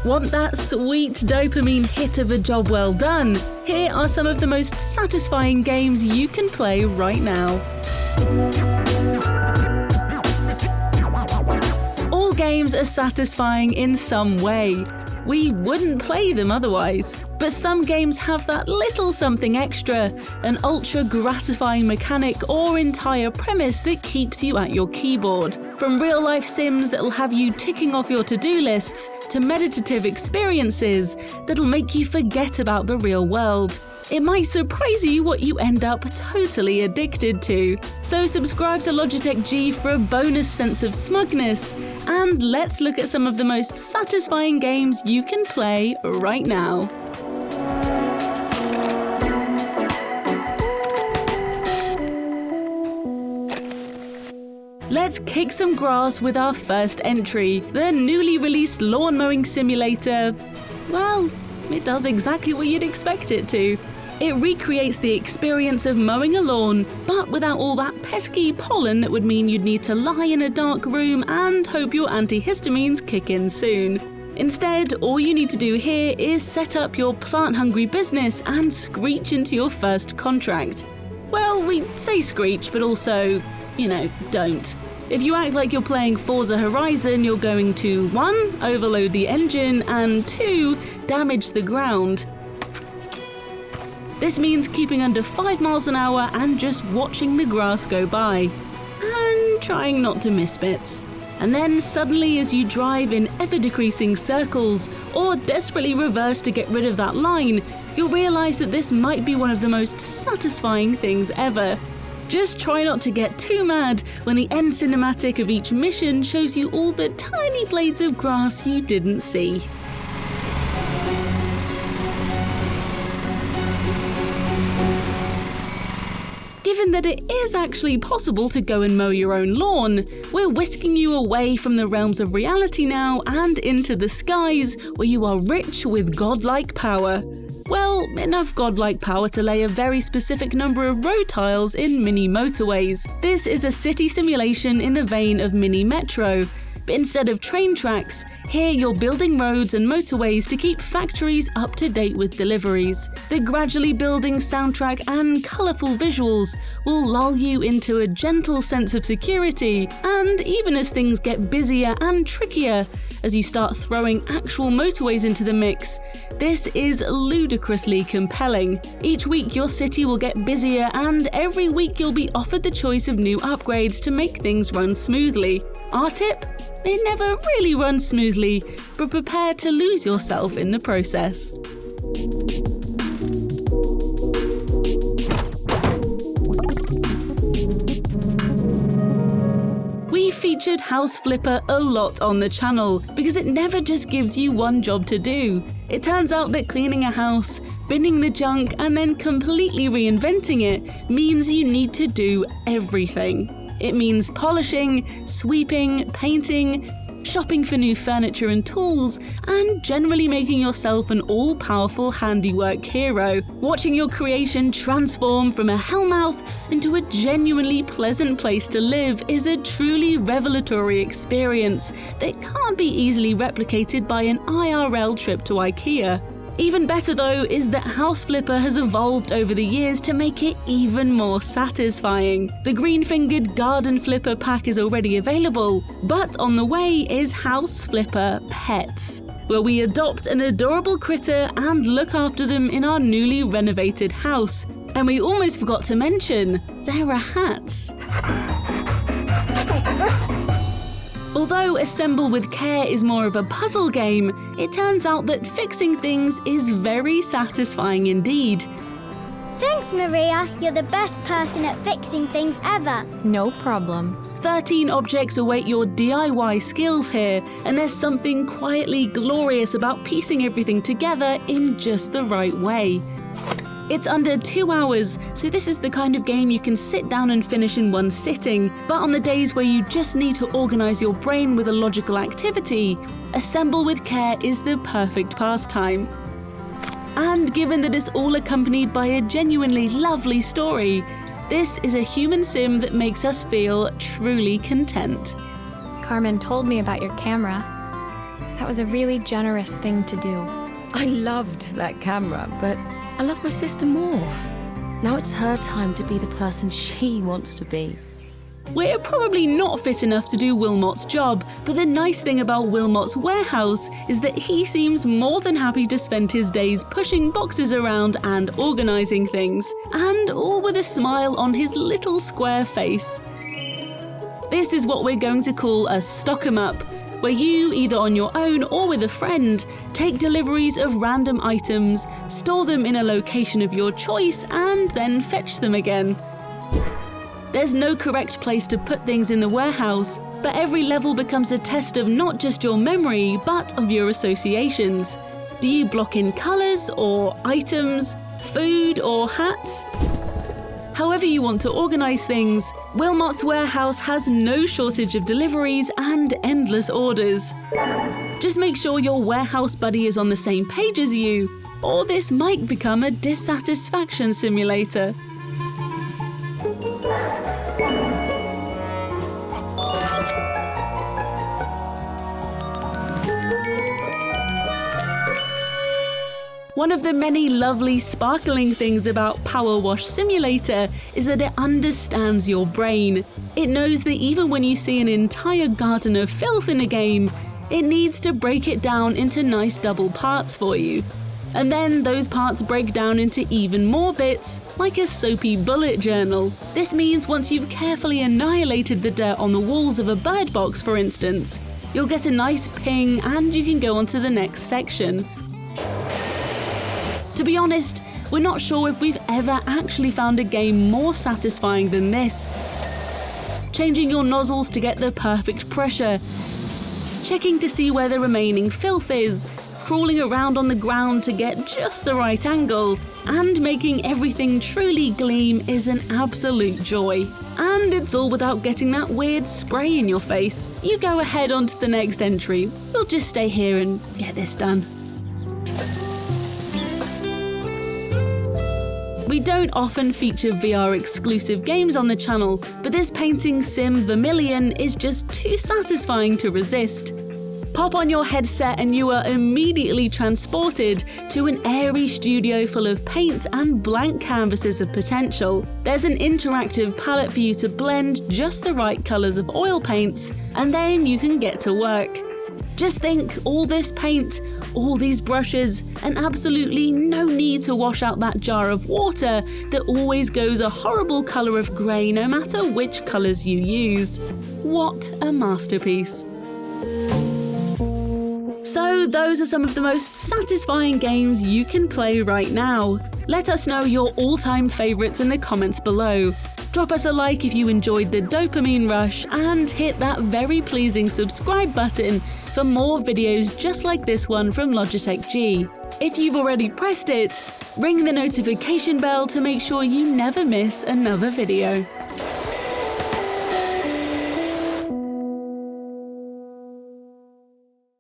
Want that sweet dopamine hit of a job well done? Here are some of the most satisfying games you can play right now. All games are satisfying in some way. We wouldn't play them otherwise. But some games have that little something extra, an ultra-gratifying mechanic or entire premise that keeps you at your keyboard. From real-life sims that'll have you ticking off your to-do lists, to meditative experiences that'll make you forget about the real world. It might surprise you what you end up totally addicted to. So subscribe to Logitech G for a bonus sense of smugness, and let's look at some of the most satisfying games you can play right now. Let's kick some grass with our first entry, the newly released lawn mowing simulator. Well, it does exactly what you'd expect it to. It recreates the experience of mowing a lawn, but without all that pesky pollen that would mean you'd need to lie in a dark room and hope your antihistamines kick in soon. Instead, all you need to do here is set up your plant-hungry business and screech into your first contract. Well, we say screech, but also, don't. If you act like you're playing Forza Horizon, you're going to 1. Overload the engine, and 2. Damage the ground. This means keeping under 5 miles an hour and just watching the grass go by. And trying not to miss bits. And then suddenly, as you drive in ever-decreasing circles, or desperately reverse to get rid of that line, you'll realize that this might be one of the most satisfying things ever. Just try not to get too mad when the end cinematic of each mission shows you all the tiny blades of grass you didn't see. Given that it is actually possible to go and mow your own lawn, we're whisking you away from the realms of reality now and into the skies where you are rich with godlike power. Well, enough godlike power to lay a very specific number of road tiles in Mini Motorways. This is a city simulation in the vein of Mini Metro, but instead of train tracks, here you're building roads and motorways to keep factories up to date with deliveries. The gradually building soundtrack and colourful visuals will lull you into a gentle sense of security, and even as things get busier and trickier, as you start throwing actual motorways into the mix, this is ludicrously compelling. Each week your city will get busier, and every week you'll be offered the choice of new upgrades to make things run smoothly. Our tip? It never really runs smoothly, but prepare to lose yourself in the process. We featured House Flipper a lot on the channel because it never just gives you one job to do. It turns out that cleaning a house, binning the junk, and then completely reinventing it means you need to do everything. It means polishing, sweeping, painting, shopping for new furniture and tools, and generally making yourself an all-powerful handiwork hero. Watching your creation transform from a hellmouth into a genuinely pleasant place to live is a truly revelatory experience that can't be easily replicated by an IRL trip to IKEA. Even better though is that House Flipper has evolved over the years to make it even more satisfying. The green-fingered Garden Flipper pack is already available, but on the way is House Flipper Pets, where we adopt an adorable critter and look after them in our newly renovated house. And we almost forgot to mention, there are hats. Although Assemble with Care is more of a puzzle game, it turns out that fixing things is very satisfying indeed. Thanks, Maria. You're the best person at fixing things ever. No problem. 13 objects await your DIY skills here, and there's something quietly glorious about piecing everything together in just the right way. It's under 2 hours, so this is the kind of game you can sit down and finish in one sitting, but on the days where you just need to organize your brain with a logical activity, Assemble with Care is the perfect pastime. And given that it's all accompanied by a genuinely lovely story, this is a human sim that makes us feel truly content. Carmen told me about your camera. That was a really generous thing to do. I loved that camera, but I love my sister more. Now it's her time to be the person she wants to be. We're probably not fit enough to do Wilmot's job, but the nice thing about Wilmot's warehouse is that he seems more than happy to spend his days pushing boxes around and organising things, and all with a smile on his little square face. This is what we're going to call a stock 'em up, where you, either on your own or with a friend, take deliveries of random items, store them in a location of your choice, and then fetch them again. There's no correct place to put things in the warehouse, but every level becomes a test of not just your memory, but of your associations. Do you block in colours or items, food or hats? However you want to organise things, Wilmot's warehouse has no shortage of deliveries and endless orders. Just make sure your warehouse buddy is on the same page as you, or this might become a dissatisfaction simulator. One of the many lovely sparkling things about PowerWash Simulator is that it understands your brain. It knows that even when you see an entire garden of filth in a game, it needs to break it down into nice double parts for you. And then those parts break down into even more bits, like a soapy bullet journal. This means once you've carefully annihilated the dirt on the walls of a bird box, for instance, you'll get a nice ping and you can go on to the next section. To be honest, we're not sure if we've ever actually found a game more satisfying than this. Changing your nozzles to get the perfect pressure, checking to see where the remaining filth is, crawling around on the ground to get just the right angle, and making everything truly gleam is an absolute joy. And it's all without getting that weird spray in your face. You go ahead on to the next entry. We'll just stay here and get this done. We don't often feature VR-exclusive games on the channel, but this painting sim Vermillion is just too satisfying to resist. Pop on your headset and you are immediately transported to an airy studio full of paint and blank canvases of potential. There's an interactive palette for you to blend just the right colours of oil paints, and then you can get to work. Just think, all this paint, all these brushes, and absolutely no need to wash out that jar of water that always goes a horrible colour of grey no matter which colours you use. What a masterpiece. So those are some of the most satisfying games you can play right now. Let us know your all-time favourites in the comments below. Drop us a like if you enjoyed the dopamine rush, and hit that very pleasing subscribe button for more videos just like this one from Logitech G. If you've already pressed it, ring the notification bell to make sure you never miss another video.